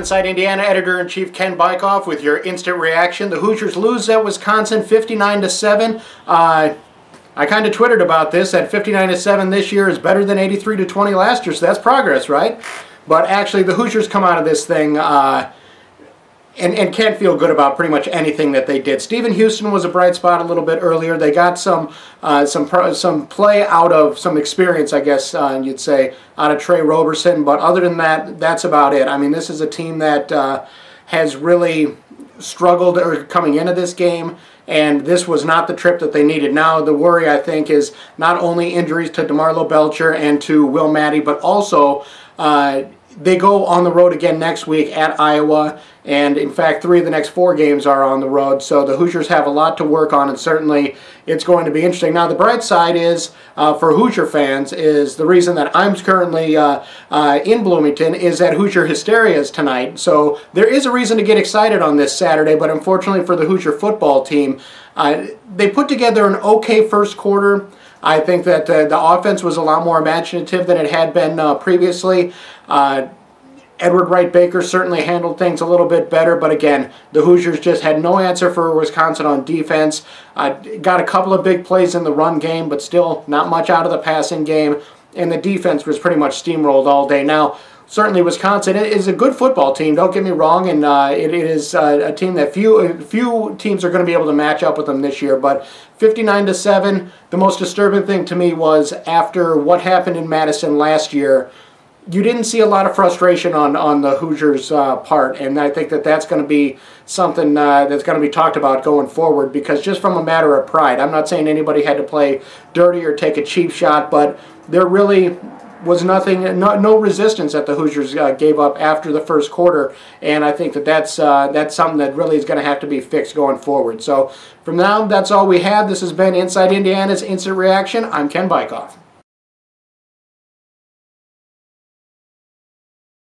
Inside Indiana editor-in-chief Ken Bykoff with your instant reaction. The Hoosiers lose at Wisconsin 59-7. I kind of twittered about this, that 59-7 this year is better than 83-20 last year, so that's progress, right? But actually, the Hoosiers come out of this thing and can't feel good about pretty much anything that they did. Stephen Houston was a bright spot a little bit earlier. They got some play out of, some experience, I guess you'd say, out of Trey Roberson. But other than that, that's about it. I mean, this is a team that has really struggled coming into this game, and this was not the trip that they needed. Now, the worry, I think, is not only injuries to DeMarlo Belcher and to Will Maddie, but also they go on the road again next week at Iowa, and in fact 3 of the next 4 games are on the road, so the Hoosiers have a lot to work on, and certainly it's going to be interesting. Now, the bright side is, for Hoosier fans, is the reason that I'm currently in Bloomington is that Hoosier Hysteria is tonight, so there is a reason to get excited on this Saturday, but unfortunately for the Hoosier football team, they put together an okay first quarter. I think that the offense was a lot more imaginative than it had been previously. Edward Wright Baker certainly handled things a little bit better, but again, the Hoosiers just had no answer for Wisconsin on defense. Got a couple of big plays in the run game, but still not much out of the passing game, and the defense was pretty much steamrolled all day. Now, certainly Wisconsin is a good football team, don't get me wrong, and it is a team that few teams are going to be able to match up with them this year, but 59-7, the most disturbing thing to me was after what happened in Madison last year, you didn't see a lot of frustration on the Hoosiers' part, and I think that that's going to be something that's going to be talked about going forward, because just from a matter of pride, I'm not saying anybody had to play dirty or take a cheap shot, but there really was no resistance that the Hoosiers gave up after the first quarter, and I think that that's something that really is going to have to be fixed going forward. So from now, that's all we have. This has been Inside Indiana's Instant Reaction. I'm Ken Bykoff.